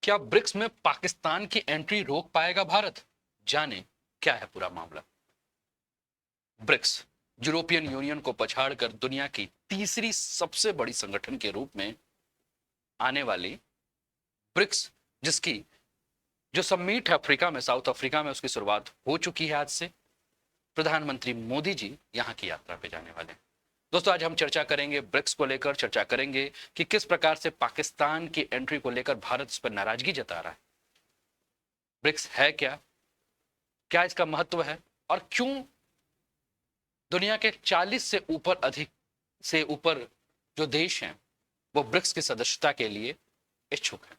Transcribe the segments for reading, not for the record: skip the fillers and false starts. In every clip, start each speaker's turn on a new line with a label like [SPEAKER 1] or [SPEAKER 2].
[SPEAKER 1] क्या ब्रिक्स में पाकिस्तान की एंट्री रोक पाएगा भारत? जाने क्या है पूरा मामला। ब्रिक्स यूरोपियन यूनियन को पछाड़कर दुनिया की तीसरी सबसे बड़ी संगठन के रूप में आने वाली ब्रिक्स, जिसकी जो समिट है अफ्रीका में, साउथ अफ्रीका में, उसकी शुरुआत हो चुकी है आज से। प्रधानमंत्री मोदी जी यहां की यात्रा पे जाने वाले हैं। दोस्तों, आज हम चर्चा करेंगे ब्रिक्स को लेकर, चर्चा करेंगे कि किस प्रकार से पाकिस्तान की एंट्री को लेकर भारत इस पर नाराजगी जता रहा है। ब्रिक्स है क्या, क्या इसका महत्व है, और क्यों दुनिया के 40 से ऊपर जो देश हैं वो ब्रिक्स की सदस्यता के लिए इच्छुक हैं।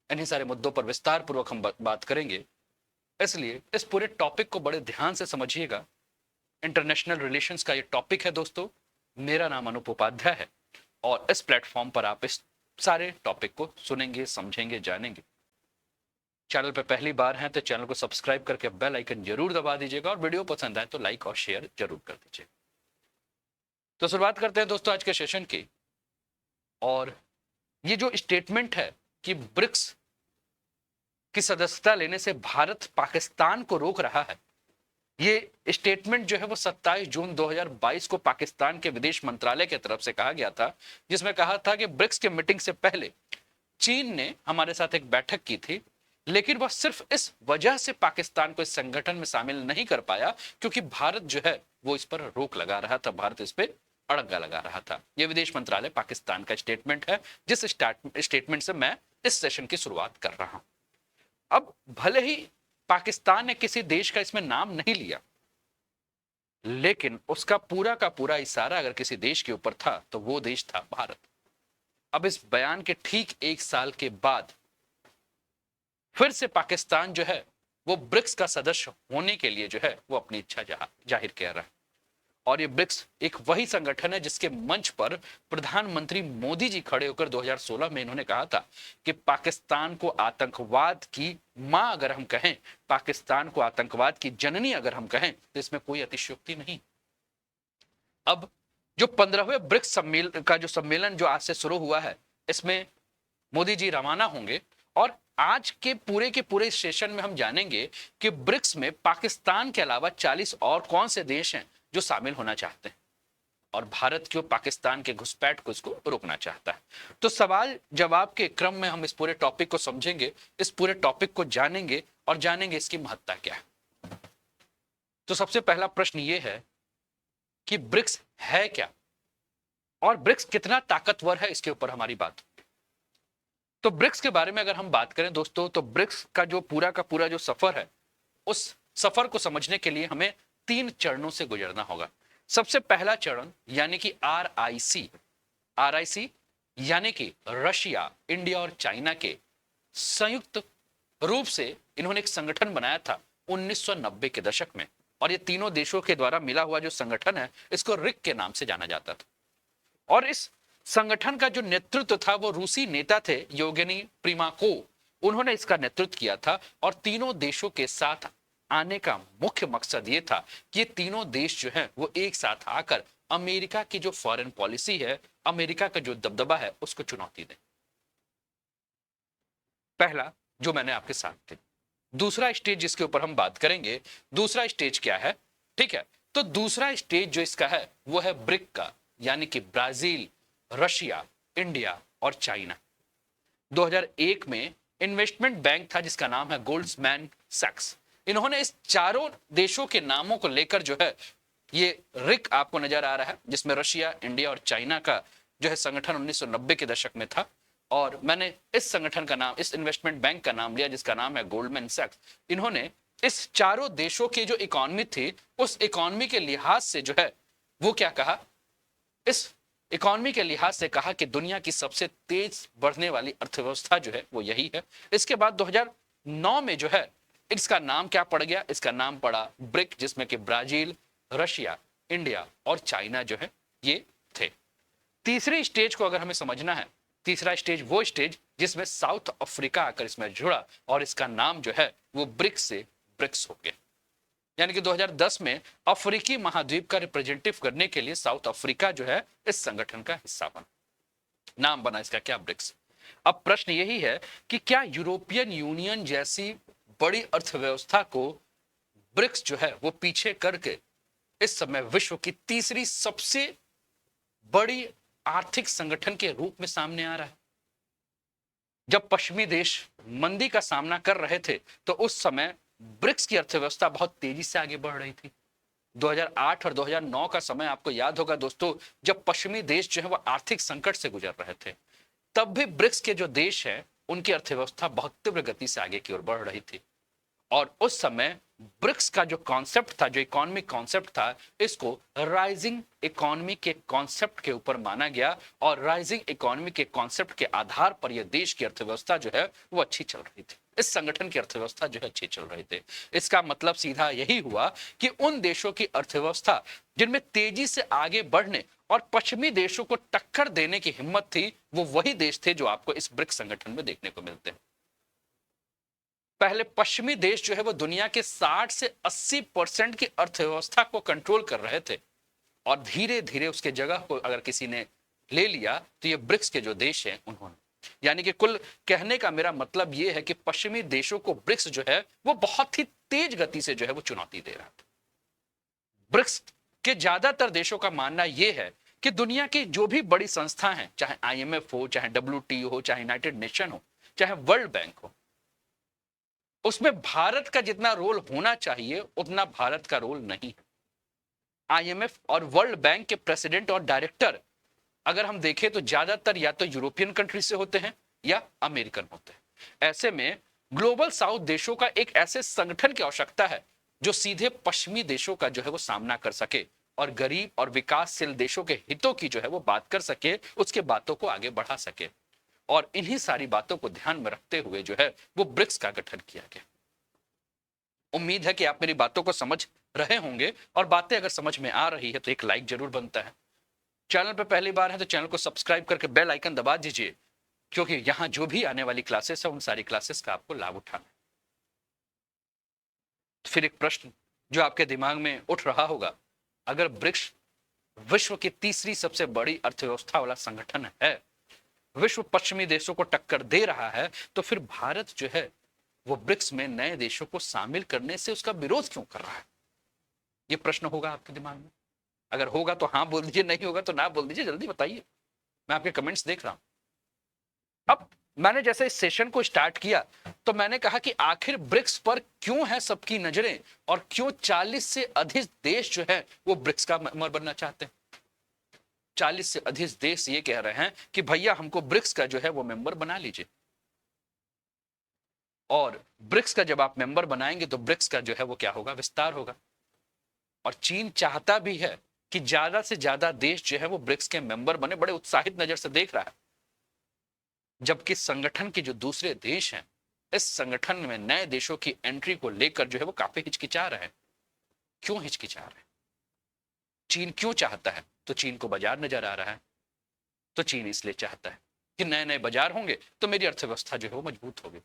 [SPEAKER 1] इन्हीं सारे मुद्दों पर विस्तार पूर्वक हम बात करेंगे, इसलिए इस पूरे टॉपिक को बड़े ध्यान से समझिएगा। इंटरनेशनल रिलेशंस का ये टॉपिक है दोस्तों। मेरा नाम अनूप उपाध्याय है और इस प्लेटफॉर्म पर आप इस सारे टॉपिक को सुनेंगे, समझेंगे, जानेंगे। चैनल पर पहली बार हैं तो चैनल को सब्सक्राइब करके बेल आइकन जरूर दबा दीजिएगा और वीडियो पसंद आए तो लाइक और शेयर जरूर कर दीजिए। तो शुरुआत करते हैं दोस्तों आज के सेशन की। और ये जो स्टेटमेंट है कि ब्रिक्स की सदस्यता लेने से भारत पाकिस्तान को रोक रहा है, ये स्टेटमेंट जो है वो 27 जून 2022 को पाकिस्तान के विदेश मंत्रालय की तरफ से कहा गया था, जिसमें कहा था कि ब्रिक्स के मीटिंग से पहले चीन ने हमारे साथ एक बैठक की थी, लेकिन वह सिर्फ इस वजह से पाकिस्तान को इस संगठन में शामिल नहीं कर पाया क्योंकि भारत जो है वो इस पर रोक लगा रहा था, भारत इस पे अड़ंगा लगा रहा था। यह विदेश मंत्रालय पाकिस्तान का स्टेटमेंट है, जिस स्टेटमेंट से मैं इस सेशन की शुरुआत कर रहा हूं। अब भले ही पाकिस्तान ने किसी देश का इसमें नाम नहीं लिया, लेकिन उसका पूरा का पूरा इशारा अगर किसी देश के ऊपर था तो वो देश था भारत। अब इस बयान के ठीक एक साल के बाद फिर से पाकिस्तान जो है वो ब्रिक्स का सदस्य होने के लिए जो है वो अपनी इच्छा जाहिर कर रहा है। और ये ब्रिक्स एक वही संगठन है जिसके मंच पर प्रधानमंत्री मोदी जी खड़े होकर 2016 में इन्होंने कहा था कि पाकिस्तान को आतंकवाद की मां अगर हम कहें, पाकिस्तान को आतंकवाद की जननी अगर हम कहें, तो इसमें कोई अतिशयोक्ति नहीं। अब जो 15वें ब्रिक्स सम्मेलन जो आज से शुरू हुआ है, इसमें मोदी जी रवाना होंगे और आज के पूरे सेशन में हम जानेंगे कि ब्रिक्स में पाकिस्तान के अलावा 40 और कौन से देश हैं जो शामिल होना चाहते हैं और भारत क्यों पाकिस्तान के घुसपैठ को इसको रोकना चाहता है। तो सवाल जवाब के क्रम में हम इस पूरे टॉपिक को समझेंगे, इस पूरे टॉपिक को जानेंगे और जानेंगे इसकी महत्ता क्या है। तो सबसे पहला प्रश्न यह है कि ब्रिक्स है क्या और ब्रिक्स कितना ताकतवर है, इसके ऊपर हमारी बात। तो ब्रिक्स के बारे में अगर हम बात करें दोस्तों, तो ब्रिक्स का पूरा जो सफर है, उस सफर को समझने के लिए हमें 3 चरणों से गुजरना होगा। सबसे पहला चरण यानी कि आरआईसी यानी कि रशिया, इंडिया और चाइना के संयुक्त रूप से इन्होंने एक संगठन बनाया था 1990 के दशक में, और ये तीनों देशों के द्वारा मिला हुआ जो संगठन है इसको रिक के नाम से जाना जाता था। और इस संगठन का जो नेतृत्व था वो रूसी नेता थे योवगेनी प्रिमाकोव, उन्होंने इसका नेतृत्व किया था। और तीनों देशों के साथ आने का मुख्य मकसद ये था कि ये तीनों देश जो हैं वो एक साथ आकर अमेरिका की जो फॉरेन पॉलिसी है, अमेरिका का जो दबदबा है, उसको चुनौती दें। पहला जो मैंने आपके साथ थे। दूसरा स्टेज जिसके ऊपर हम बात करेंगे, दूसरा स्टेज क्या है, ठीक है। तो दूसरा स्टेज जो इसका है वो है ब्रिक का, यानी कि ब्राजील, रशिया, इंडिया और चाइना। 2001 में इन्वेस्टमेंट बैंक था जिसका नाम है गोल्डमैन सैक्स, इन्होंने इस चारों देशों के नामों को लेकर जो है, ये रिक आपको नजर आ रहा है जिसमें रशिया, इंडिया और चाइना का जो है संगठन 1990 के दशक में था, और मैंने इस संगठन का नाम, इस इन्वेस्टमेंट बैंक का नाम लिया जिसका नाम है गोल्डमैन सैक्स। इन्होंने इस चारों देशों की जो इकोनॉमी थी, उस इकोनॉमी के लिहाज से जो है वो क्या कहा, इस इकोनॉमी के लिहाज से कहा कि दुनिया की सबसे तेज बढ़ने वाली अर्थव्यवस्था जो है वो यही है। इसके बाद 2009 में जो है इसका नाम क्या पड़ गया, इसका नाम पड़ा ब्रिक, जिसमें कि ब्राजील, रशिया, इंडिया और चाइना जो है ये थे। तीसरी स्टेज को अगर हमें समझना है, तीसरा स्टेज वो स्टेज जिसमें साउथ अफ्रीका आकर इसमें जुड़ा और इसका नाम जो है वो ब्रिक्स से ब्रिक्स हो गया। यानी कि 2010 में अफ्रीकी महाद्वीप का रिप्रेजेंटेटिव करने के लिए साउथ अफ्रीका जो है इस संगठन का हिस्सा बना। नाम बना इसका क्या, ब्रिक्स। अब प्रश्न यही है कि क्या यूरोपियन यूनियन जैसी बड़ी अर्थव्यवस्था को ब्रिक्स जो है वो पीछे करके इस समय विश्व की तीसरी सबसे बड़ी आर्थिक संगठन के रूप में सामने आ रहा है। जब पश्चिमी देश मंदी का सामना कर रहे थे तो उस समय ब्रिक्स की अर्थव्यवस्था बहुत तेजी से आगे बढ़ रही थी। 2008 और 2009 का समय आपको याद होगा दोस्तों, जब पश्चिमी देश जो है वो आर्थिक संकट से गुजर रहे थे, तब भी ब्रिक्स के जो देश हैं उनकी अर्थव्यवस्था बहुत तीव्र गति से आगे की ओर बढ़ रही थी। और उस समय ब्रिक्स का जो कॉन्सेप्ट था, जो इकोनॉमिक कॉन्सेप्ट था, इसको राइजिंग इकोनॉमी के कॉन्सेप्ट के ऊपर माना गया और राइजिंग इकोनॉमी के कॉन्सेप्ट के आधार पर यह देश की अर्थव्यवस्था जो है वो अच्छी चल रही थी। इस संगठन की अर्थव्यवस्था जो है अच्छी चल रही थी। इसका मतलब सीधा यही हुआ कि उन देशों की अर्थव्यवस्था जिनमें तेजी से आगे बढ़ने और पश्चिमी देशों को टक्कर देने की हिम्मत थी, वो वही देश थे जो आपको इस ब्रिक्स संगठन में देखने को मिलते हैं। पहले पश्चिमी देश जो है वो दुनिया के 60 से 80% की अर्थव्यवस्था को कंट्रोल कर रहे थे और धीरे धीरे उसके जगह को अगर किसी ने ले लिया तो ये ब्रिक्स के जो देश हैं उन्होंने, यानी कि कुल कहने का मेरा मतलब ये है कि पश्चिमी देशों को ब्रिक्स जो है वो बहुत ही तेज गति से जो है वो चुनौती दे रहा था। ब्रिक्स के ज्यादातर देशों का मानना यह है कि दुनिया की जो भी बड़ी संस्था हैं, चाहे IMF हो, चाहे WTO हो, चाहे यूनाइटेड नेशन हो, चाहे वर्ल्ड बैंक हो, उसमें भारत का जितना रोल होना चाहिए उतना भारत का रोल नहीं है। IMF और वर्ल्ड बैंक के प्रेसिडेंट और डायरेक्टर अगर हम देखें तो ज्यादातर या तो यूरोपियन कंट्री से होते हैं या अमेरिकन होते हैं। ऐसे में ग्लोबल साउथ देशों का एक ऐसे संगठन की आवश्यकता है जो सीधे पश्चिमी देशों का जो है वो सामना कर सके और गरीब और विकासशील देशों के हितों की जो है वो बात कर सके, उसके बातों को आगे बढ़ा सके। और इन्हीं सारी बातों को ध्यान में रखते हुए जो है वो ब्रिक्स का गठन किया गया। उम्मीद है कि आप मेरी बातों को समझ रहे होंगे और बातें अगर समझ में आ रही है तो एक लाइक जरूर बनता है। चैनल पर पहली बार है तो चैनल को सब्सक्राइब करके बेल आइकन दबा दीजिए, क्योंकि यहां जो भी आने वाली क्लासेस है उन सारी क्लासेस का आपको लाभ उठाना है। फिर एक प्रश्न जो आपके दिमाग में उठ रहा होगा, अगर ब्रिक्स विश्व की तीसरी सबसे बड़ी अर्थव्यवस्था वाला संगठन है, विश्व पश्चिमी देशों को टक्कर दे रहा है, तो फिर भारत जो है वो ब्रिक्स में नए देशों को शामिल करने से उसका विरोध क्यों कर रहा है? ये प्रश्न होगा आपके दिमाग में। अगर होगा तो हाँ बोल दीजिए, नहीं होगा तो ना बोल दीजिए, जल्दी बताइए, मैं आपके कमेंट्स देख रहा हूं। अब मैंने जैसे इस सेशन को स्टार्ट किया तो मैंने कहा कि आखिर ब्रिक्स पर क्यों है सबकी नजरें और क्यों 40 से अधिक देश जो है वो ब्रिक्स का मेंबर बनना चाहते हैं। 40 से अधिक देश ये कह रहे हैं कि भैया हमको ब्रिक्स का जो है वो मेंबर बना लीजिए। और ब्रिक्स का जब आप मेंबर बनाएंगे तो ब्रिक्स का जो है वो क्या होगा, विस्तार होगा। और चीन चाहता भी है कि ज्यादा से ज्यादा देश जो है वो ब्रिक्स के मेंबर बने, बड़े उत्साहित नजर से देख रहा है। जबकि संगठन के जो दूसरे देश हैं, इस संगठन में नए देशों की एंट्री को लेकर जो है वो काफी हिचकिचा रहे हैं। क्यों हिचकिचा रहे हैं? चीन क्यों चाहता है? तो चीन को बाजार नजर आ रहा है, तो चीन इसलिए चाहता है कि नए नए बाजार होंगे तो मेरी अर्थव्यवस्था जो है वो मजबूत होगी।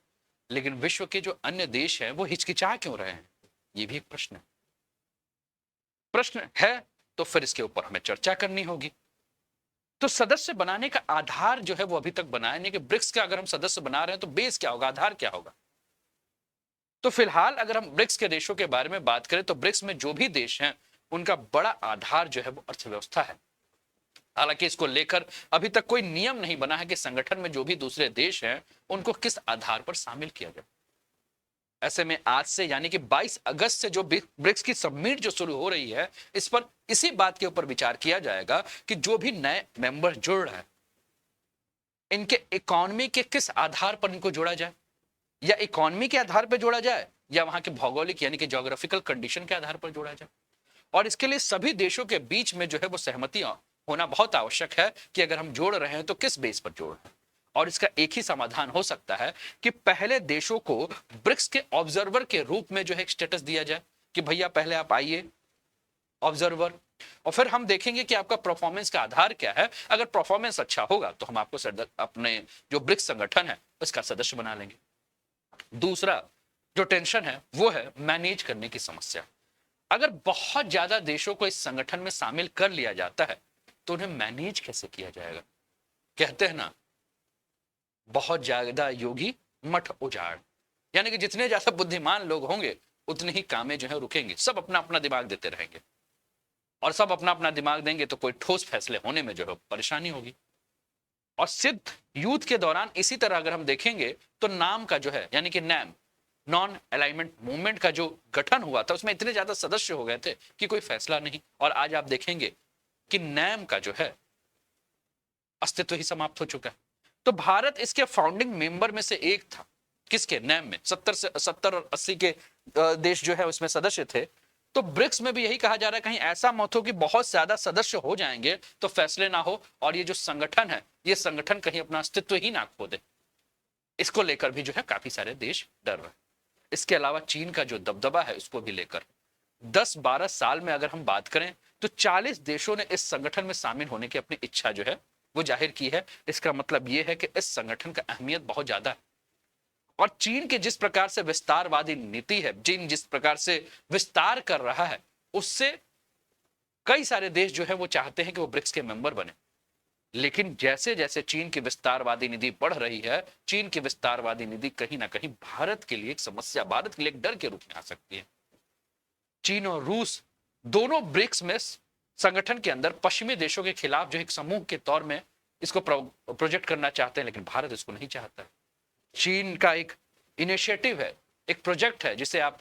[SPEAKER 1] लेकिन विश्व के जो अन्य देश हैं वो हिचकिचा क्यों रहे हैं? ये भी एक प्रश्न है। तो फिर इसके ऊपर हमें चर्चा करनी होगी। तो सदस्य बनाने का आधार जो है वो अभी तक बनाया नहीं कि ब्रिक्स का अगर हम सदस्य बना रहे हैं तो बेस क्या होगा, आधार क्या होगा। तो फिलहाल अगर हम ब्रिक्स के देशों के बारे में बात करें तो ब्रिक्स में जो भी देश हैं उनका बड़ा आधार जो है वो अर्थव्यवस्था है। हालांकि इसको लेकर अभी तक कोई नियम नहीं बना है कि संगठन में जो भी दूसरे देश हैं उनको किस आधार पर शामिल किया जाए। ऐसे में आज से यानी कि 22 अगस्त से जो ब्रिक्स की सबमिट जो शुरू हो रही है, इस पर इसी बात के ऊपर विचार किया जाएगा कि जो भी नए मेंबर जुड़ रहे हैं इनके इकोनॉमी के किस आधार पर इनको जोड़ा जाए, या इकोनॉमी के आधार पर जोड़ा जाए या वहां के भौगोलिक यानी कि ज्योग्राफिकल कंडीशन के आधार पर जोड़ा जाए। और इसके लिए सभी देशों के बीच में जो है वो सहमति होना बहुत आवश्यक है कि अगर हम जोड़ रहे हैं तो किस बेस पर जोड़ रहे हैं। और इसका एक ही समाधान हो सकता है कि पहले देशों को ब्रिक्स के ऑब्जर्वर के रूप में जो है एक स्टेटस दिया जाए कि भैया पहले आप आइए ऑब्जर्वर, और फिर हम देखेंगे कि आपका परफॉर्मेंस का आधार क्या है। अगर परफॉर्मेंस अच्छा होगा तो हम आपको अपने जो ब्रिक्स संगठन है उसका सदस्य बना लेंगे। दूसरा जो टेंशन है वो है मैनेज करने की समस्या। अगर बहुत ज्यादा देशों को इस संगठन में शामिल कर लिया जाता है तो उन्हें मैनेज कैसे किया जाएगा? कहते हैं ना, बहुत ज्यादा योगी मठ उजाड़। यानी कि जितने ज्यादा बुद्धिमान लोग होंगे उतने ही कामें जो है रुकेंगे, सब अपना अपना दिमाग देते रहेंगे, और सब अपना अपना दिमाग देंगे तो कोई ठोस फैसले होने में जो है परेशानी होगी। और सिद्ध युद्ध के दौरान इसी तरह अगर हम देखेंगे तो नाम का जो है यानी कि नैम, नॉन अलाइनमेंट मूवमेंट का जो गठन हुआ था उसमें इतने ज्यादा सदस्य हो गए थे कि कोई फैसला नहीं, और आज आप देखेंगे कि नैम का जो है अस्तित्व ही समाप्त हो चुका है। तो भारत इसके फाउंडिंग मेंबर में से एक था। किसके? नैम में 70 और 80 के देश जो है उसमें सदस्य थे। तो ब्रिक्स में भी यही कहा जा रहा है कहीं ऐसा मत हो कि बहुत ज्यादा सदस्य हो जाएंगे तो फैसले ना हो, और ये जो संगठन है ये संगठन कहीं अपना अस्तित्व ही ना खो दे। इसको लेकर भी जो है काफी सारे देश डर रहे। इसके अलावा चीन का जो दबदबा है उसको भी लेकर 10-12 साल में अगर हम बात करें तो 40 देशों ने इस संगठन में शामिल होने की अपनी इच्छा जो है वो जाहिर की है। इसका मतलब ये है कि इस संगठन का अहमियत बहुत ज्यादा है, और चीन के जिस प्रकार से विस्तारवादी नीति है, चीन जिस प्रकार से विस्तार कर रहा है, उससे कई सारे देश जो है वो चाहते हैं कि वो ब्रिक्स के मेंबर बने। लेकिन जैसे जैसे चीन की विस्तारवादी नीति बढ़ रही है, चीन की विस्तारवादी नीति कहीं ना कहीं भारत के लिए एक समस्या, भारत के लिए एक डर के रूप में आ सकती है। चीन और रूस दोनों ब्रिक्स में संगठन के अंदर पश्चिमी देशों के खिलाफ जो एक समूह के तौर में इसको प्रोजेक्ट करना चाहते हैं, लेकिन भारत इसको नहीं चाहता है। चीन का एक इनिशिएटिव है, एक प्रोजेक्ट है जिसे आप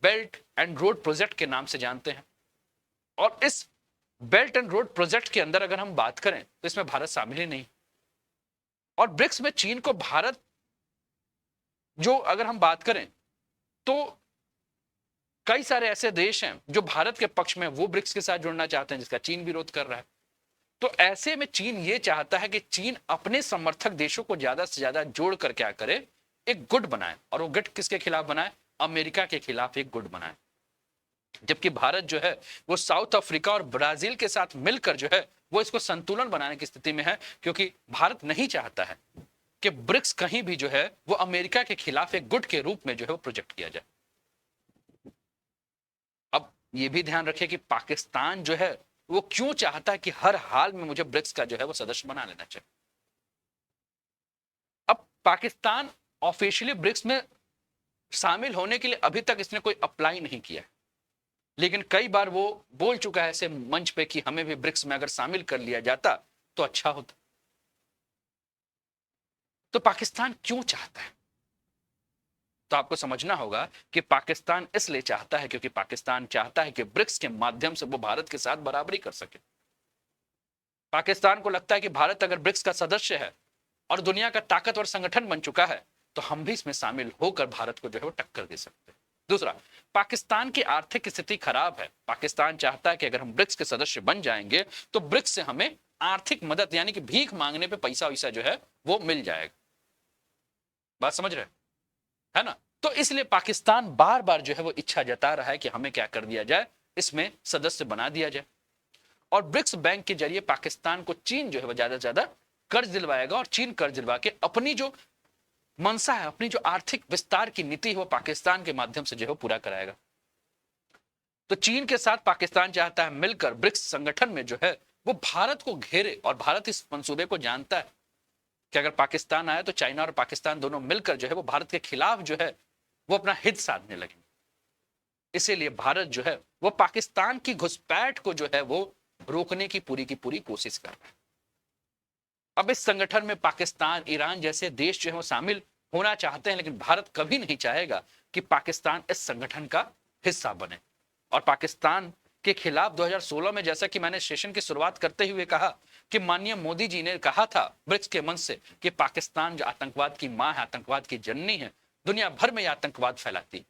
[SPEAKER 1] बेल्ट एंड रोड प्रोजेक्ट के नाम से जानते हैं, और इस बेल्ट एंड रोड प्रोजेक्ट के अंदर अगर हम बात करें तो इसमें भारत शामिल ही नहीं। और ब्रिक्स में चीन को भारत जो अगर हम बात करें तो कई सारे ऐसे देश हैं जो भारत के पक्ष में वो ब्रिक्स के साथ जुड़ना चाहते हैं, जिसका चीन विरोध कर रहा है। तो ऐसे में चीन ये चाहता है कि चीन अपने समर्थक देशों को ज्यादा से ज्यादा जोड़कर क्या करे, एक गुट बनाए, और वो गुट किसके खिलाफ बनाए? अमेरिका के खिलाफ एक गुट बनाए। जबकि भारत जो है वो साउथ अफ्रीका और ब्राजील के साथ मिलकर जो है वो इसको संतुलन बनाने की स्थिति में है, क्योंकि भारत नहीं चाहता है कि ब्रिक्स कहीं भी जो है वो अमेरिका के खिलाफ एक गुट के रूप में जो है वो प्रोजेक्ट किया जाए। अब ये भी ध्यान रखिए कि पाकिस्तान जो है वो क्यों चाहता है कि हर हाल में मुझे ब्रिक्स का जो है वो सदस्य बना लेना चाहिए। अब पाकिस्तान ऑफिशियली ब्रिक्स में शामिल होने के लिए अभी तक इसने कोई अप्लाई नहीं किया, लेकिन कई बार वो बोल चुका है ऐसे मंच पे कि हमें भी ब्रिक्स में अगर शामिल कर लिया जाता तो अच्छा होता। तो पाकिस्तान क्यों चाहता है? तो आपको समझना होगा कि पाकिस्तान इसलिए चाहता है क्योंकि पाकिस्तान चाहता है कि ब्रिक्स के माध्यम से वो भारत के साथ बराबरी कर सके। पाकिस्तान को लगता है कि भारत अगर ब्रिक्स का सदस्य है और दुनिया का ताकतवर संगठन बन चुका है तो हम भी इसमें शामिल होकर भारत को जो है वो टक्कर दे सकते हैं। दूसरा, पाकिस्तान की आर्थिक स्थिति खराब है। पाकिस्तान चाहता है कि अगर हम ब्रिक्स के सदस्य बन जाएंगे तो ब्रिक्स से हमें आर्थिक मदद यानी कि भीख मांगने पे पैसा वैसा जो है वो मिल जाएगा। बात समझ रहे है ना? तो इसलिए पाकिस्तान बार बार जो है वो इच्छा जता रहा है कि हमें क्या कर दिया जाए, इसमें सदस्य बना दिया जाए। और ब्रिक्स बैंक के जरिए पाकिस्तान को चीन जो है वो ज्यादा से ज्यादा कर्ज दिलवाएगा, और चीन कर्ज दिलवा के अपनी जो मनसा है, अपनी जो आर्थिक विस्तार की नीति है वो पाकिस्तान के माध्यम से जो है पूरा कराएगा। तो चीन के साथ पाकिस्तान चाहता है मिलकर ब्रिक्स संगठन में जो है वो भारत को घेरे, और भारत इस मंसूबे को जानता है कि अगर पाकिस्तान आए तो चाइना और पाकिस्तान दोनों मिलकर जो है वो भारत के खिलाफ जो है वो अपना हित साधने लगेंगे। इसीलिए भारत जो है वो पाकिस्तान की घुसपैठ को जो है वो रोकने की पूरी कोशिश कर रहा है। अब इस संगठन में पाकिस्तान, ईरान जैसे देश जो है वो शामिल होना चाहते हैं, लेकिन भारत कभी नहीं चाहेगा कि पाकिस्तान इस संगठन का हिस्सा बने। और पाकिस्तान के खिलाफ 2016 में, जैसा कि मैंने सेशन की शुरुआत करते हुए कहा कि माननीय मोदी जी ने कहा था ब्रिक्स के मंच से कि पाकिस्तान जो आतंकवाद की मां है, आतंकवाद की जननी है, दुनिया भर में यह आतंकवाद फैलाती।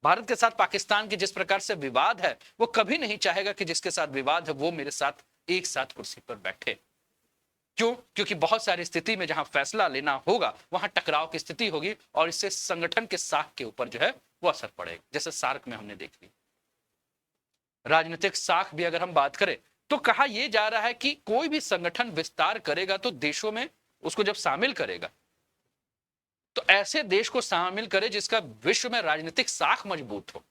[SPEAKER 1] भारत के साथ पाकिस्तान के जिस प्रकार से विवाद है वो कभी नहीं चाहेगा कि जिसके साथ विवाद है वो मेरे साथ एक साथ कुर्सी पर बैठे। क्यों? क्योंकि बहुत सारी स्थिति में जहां फैसला लेना होगा वहां टकराव की स्थिति होगी, और इससे संगठन के साख के ऊपर जो है वो असर पड़ेगा, जैसे सार्क में हमने देख लिया। राजनीतिक साख भी अगर हम बात करें तो कहा यह जा रहा है कि कोई भी संगठन विस्तार करेगा तो देशों में उसको जब शामिल करेगा तो ऐसे देश को शामिल करे जिसका विश्व में राजनीतिक साख मजबूत हो।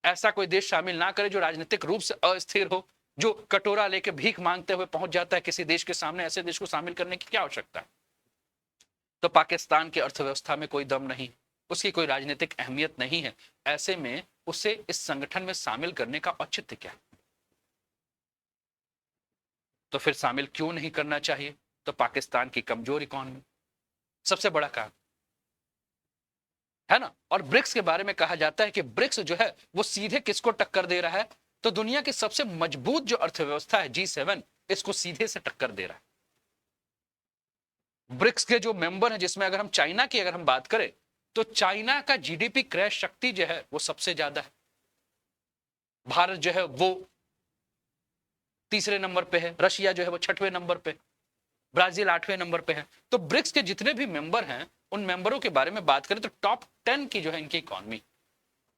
[SPEAKER 1] ऐसा कोई देश शामिल ना करे जो राजनीतिक रूप से अस्थिर हो, जो कटोरा लेके भीख मांगते हुए पहुंच जाता है किसी देश के सामने, ऐसे देश को शामिल करने की क्या आवश्यकता है? तो पाकिस्तान की अर्थव्यवस्था में कोई दम नहीं, उसकी कोई राजनीतिक अहमियत नहीं है, ऐसे में उसे इस संगठन में शामिल करने का औचित्य क्या? तो फिर शामिल क्यों नहीं करना चाहिए? तो पाकिस्तान की कमजोर इकोनॉमी सबसे बड़ा कारण है ना। और ब्रिक्स के बारे में कहा जाता है कि ब्रिक्स जो है वो सीधे किसको टक्कर दे रहा है? तो दुनिया की सबसे मजबूत जो अर्थव्यवस्था है G7, इसको सीधे से टक्कर दे रहा है। ब्रिक्स के जो मेंबर हैं, जिसमें अगर हम चाइना की अगर हम बात करें, तो चाइना का जीडीपी क्रैश शक्ति जो है वो सबसे ज्यादा है। भारत जो है वो तीसरे नंबर पे है, रशिया जो है वो छठवें नंबर पे, ब्राजील 8वें नंबर पे है। तो ब्रिक्स के जितने भी मेंबर हैं, उन मेंबरों के बारे में बात करें तो टॉप 10 की जो है इनकी इकोनॉमी,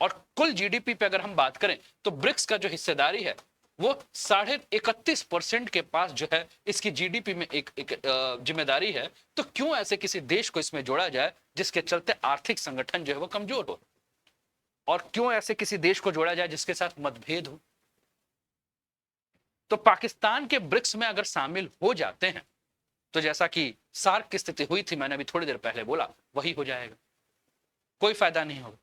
[SPEAKER 1] और कुल जीडीपी पे अगर हम बात करें तो ब्रिक्स का जो हिस्सेदारी है वो 31.5% के पास जो है इसकी जीडीपी में एक जिम्मेदारी है। तो क्यों ऐसे किसी देश को इसमें जोड़ा जाए जिसके चलते आर्थिक संगठन जो है वो कमजोर हो, और क्यों ऐसे किसी देश को जोड़ा जाए जिसके साथ मतभेद हो? तो पाकिस्तान के ब्रिक्स में अगर शामिल हो जाते हैं तो जैसा कि सार्क की स्थिति हुई थी, मैंने अभी थोड़ी देर पहले बोला, वही हो जाएगा, कोई फायदा नहीं होगा।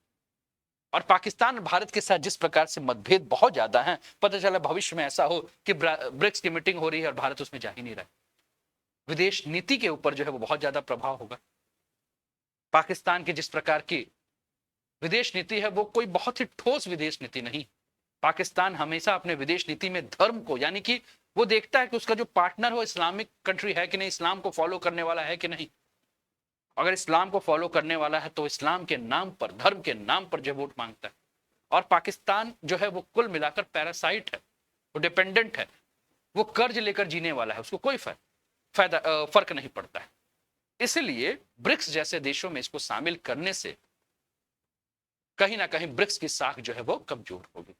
[SPEAKER 1] और पाकिस्तान भारत के साथ जिस प्रकार से मतभेद बहुत ज्यादा हैं, पता चला भविष्य में ऐसा हो कि ब्रिक्स की मीटिंग हो रही है और भारत उसमें जा ही नहीं रहा है। विदेश नीति के ऊपर जो है वो बहुत ज्यादा प्रभाव होगा। पाकिस्तान की जिस प्रकार की विदेश नीति है वो कोई बहुत ही ठोस विदेश नीति नहीं। पाकिस्तान हमेशा अपने विदेश नीति में धर्म को, यानी कि वो देखता है कि उसका जो पार्टनर हो इस्लामिक कंट्री है कि नहीं, इस्लाम को फॉलो करने वाला है कि नहीं। अगर इस्लाम को फॉलो करने वाला है तो इस्लाम के नाम पर, धर्म के नाम पर जो वोट मांगता है। और पाकिस्तान जो है वो कुल मिलाकर पैरासाइट है, वो डिपेंडेंट है, वो कर्ज लेकर जीने वाला है, उसको कोई फर्क नहीं पड़ता है। इसलिए ब्रिक्स जैसे देशों में इसको शामिल करने से कहीं ना कहीं ब्रिक्स की साख जो है वो कमजोर होगी।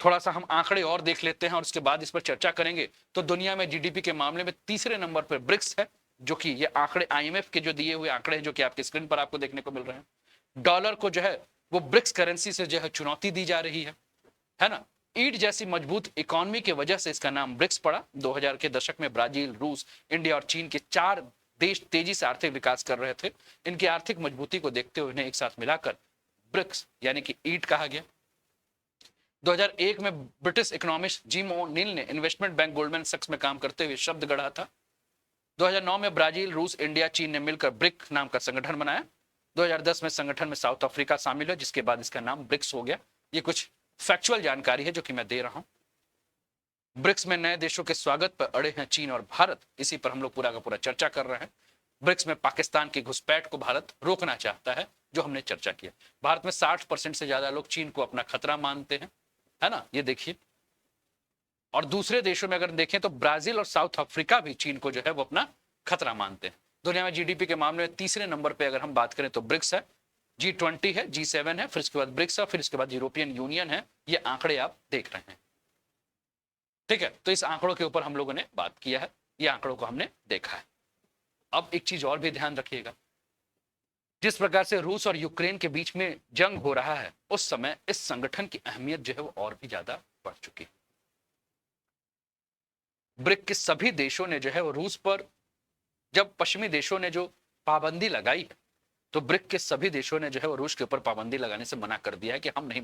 [SPEAKER 1] थोड़ा सा हम आंकड़े और देख लेते हैं और उसके बाद इस पर चर्चा करेंगे। तो दुनिया में जीडीपी के मामले में तीसरे नंबर पर ब्रिक्स है, जो कि ये आंकड़े आईएमएफ के जो दिए हुए आंकड़े हैं, जो कि आपके स्क्रीन पर आपको देखने को मिल रहे हैं। डॉलर को जो है वो ब्रिक्स करेंसी से जो है चुनौती दी जा रही है ना। ईट जैसी मजबूत इकोनॉमी की वजह से इसका नाम ब्रिक्स पड़ा। 2000 के दशक में ब्राजील, रूस, इंडिया और चीन के 4 देश तेजी से आर्थिक विकास कर रहे थे। इनकी आर्थिक मजबूती को देखते हुए इन्हें एक साथ मिलाकर ब्रिक्स यानी कि ईट कहा गया। 2001 में ब्रिटिश इकोनॉमिस्ट जिम ओ'नील ने इन्वेस्टमेंट बैंक गोल्डमैन सैक्स में काम करते हुए शब्द गढ़ा था। 2009 में ब्राजील, रूस, इंडिया, चीन ने मिलकर ब्रिक नाम का संगठन बनाया। 2010 में संगठन में साउथ अफ्रीका शामिल है, जिसके बाद इसका नाम ब्रिक्स हो गया। ये कुछ फैक्चुअल जानकारी है जो कि मैं दे रहा हूं। ब्रिक्स में नए देशों के स्वागत पर अड़े हैं चीन और भारत, इसी पर हम लोग पूरा का पूरा चर्चा कर रहे हैं। ब्रिक्स में पाकिस्तान की घुसपैठ को भारत रोकना चाहता है, जो हमने चर्चा किया। भारत में 60% से ज्यादा लोग चीन को अपना खतरा मानते हैं, है ना, ये देखिए। और दूसरे देशों में अगर देखें तो ब्राजील और साउथ अफ्रीका भी चीन को जो है वो अपना खतरा मानते हैं। दुनिया में जीडीपी के मामले में तीसरे नंबर पे अगर हम बात करें तो ब्रिक्स है, G20 है, G7 है, फिर इसके बाद ब्रिक्स है, फिर इसके बाद यूरोपियन यूनियन है। ये आंकड़े आप देख रहे हैं, ठीक है। तो इस आंकड़ों के ऊपर हम लोगों ने बात किया है, ये आंकड़ों को हमने देखा है। अब एक चीज और भी ध्यान रखिएगा, जिस प्रकार से रूस और यूक्रेन के बीच में जंग हो रहा है, उस समय इस संगठन की अहमियत जो है वो और भी ज्यादा बढ़ चुकी है। ब्रिक के सभी देशों ने जो है वो रूस पर, जब पश्चिमी देशों ने जो पाबंदी लगाई है, तो ब्रिक के सभी देशों ने जो है वो रूस के ऊपर पाबंदी लगाने से मना कर दिया है कि हम नहीं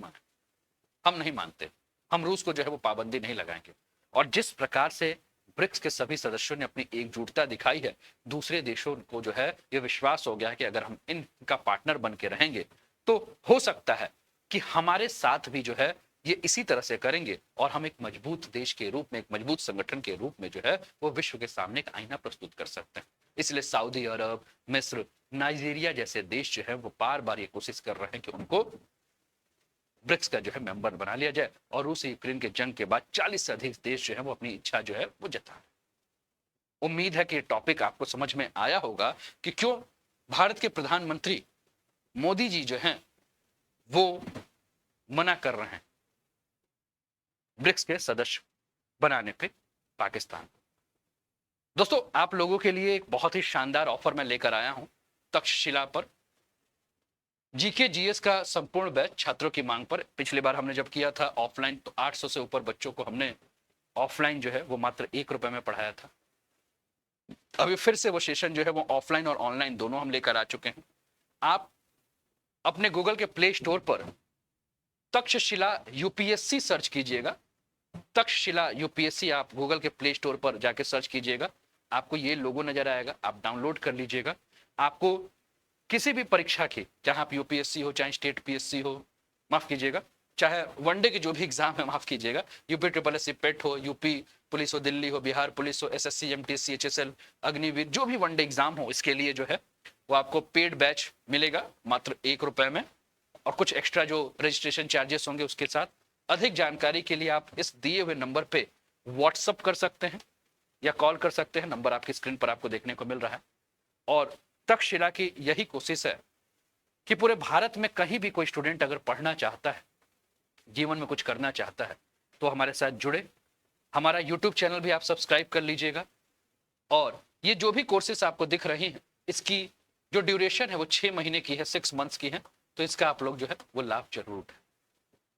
[SPEAKER 1] मानते, हम रूस को जो है वो पाबंदी नहीं लगाएंगे। और जिस प्रकार से ब्रिक्स के सभी सदस्यों ने अपनी एकजुटता दिखाई है, दूसरे देशों को जो है ये विश्वास हो गया है कि अगर हम इनका पार्टनर बन के रहेंगे तो हो सकता है कि हमारे साथ भी जो है ये इसी तरह से करेंगे, और हम एक मजबूत देश के रूप में, एक मजबूत संगठन के रूप में जो है वो विश्व के सामने एक आईना प्रस्तुत कर सकते हैं। इसलिए सऊदी अरब, मिस्र, नाइजीरिया जैसे देश जो है वो बार बार ये कोशिश कर रहे हैं कि उनको ब्रिक्स का जो है मेंबर बना लिया जाए। और रूस यूक्रेन के जंग के बाद 40 से अधिक देश जो है वो अपनी इच्छा जो है वो जता। उम्मीद है कि ये टॉपिक आपको समझ में आया होगा कि क्यों भारत के प्रधानमंत्री मोदी जी जो हैं वो मना कर रहे हैं ब्रिक्स के सदस्य बनाने पे पाकिस्तान। दोस्तों, आप लोगों के लिए एक बहुत ही शानदार ऑफर मैं लेकर आया हूं तक्षशिला पर। जीके जीएस का संपूर्ण बैच छात्रों की मांग पर, पिछली बार हमने जब किया था ऑफलाइन तो 800 से ऊपर बच्चों को हमने ऑफलाइन जो है वो मात्र 1 रुपए में पढ़ाया था। अभी फिर से वो सेशन जो है वो ऑफलाइन और ऑनलाइन दोनों हम लेकर आ चुके हैं। आप अपने गूगल के प्ले स्टोर पर तक्षशिला यूपीएससी सर्च कीजिएगा। तक्षशिला यूपीएससी आप गूगल के प्ले स्टोर पर जाके सर्च कीजिएगा, आपको ये लोगो नजर आएगा, आप डाउनलोड कर लीजिएगा। आपको किसी भी परीक्षा की, चाहे आप यूपीएससी हो चाहे स्टेट पीएससी हो, माफ कीजिएगा, चाहे वनडे के जो भी एग्जाम है, माफ कीजिएगा, यूपी ट्रिपल एस पेट हो, यूपी पुलिस हो, दिल्ली हो, बिहार पुलिस हो, एसएससी एमटीएससी एचएसएल अग्निवीर, जो भी वनडे एग्जाम हो, इसके लिए जो है वो आपको पेड बैच मिलेगा मात्र 1 रुपए में, और कुछ एक्स्ट्रा जो रजिस्ट्रेशन चार्जेस होंगे उसके साथ। अधिक जानकारी के लिए आप इस दिए हुए नंबर पे व्हाट्सअप कर सकते हैं या कॉल कर सकते हैं, नंबर आपकी स्क्रीन पर आपको देखने को मिल रहा है। और तक्षशिला की यही कोशिश है कि पूरे भारत में कहीं भी कोई स्टूडेंट अगर पढ़ना चाहता है, जीवन में कुछ करना चाहता है, तो हमारे साथ जुड़े। हमारा यूट्यूब चैनल भी आप सब्सक्राइब कर लीजिएगा। और ये जो भी कोर्सेस आपको दिख रही हैं, इसकी जो ड्यूरेशन है वो 6 महीने की है, 6 मंथ्स की है, तो इसका आप लोग जो है वो लाभ जरूर उठाएं।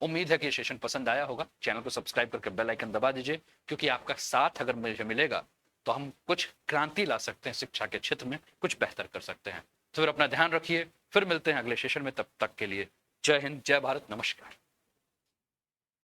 [SPEAKER 1] उम्मीद है कि ये सेशन पसंद आया होगा। चैनल को सब्सक्राइब करके बेल आइकन दबा दीजिए, क्योंकि आपका साथ अगर मुझे मिलेगा तो हम कुछ क्रांति ला सकते हैं, शिक्षा के क्षेत्र में कुछ बेहतर कर सकते हैं। तो फिर अपना ध्यान रखिए, फिर मिलते हैं अगले सेशन में, तब तक के लिए जय हिंद, जय भारत, नमस्कार।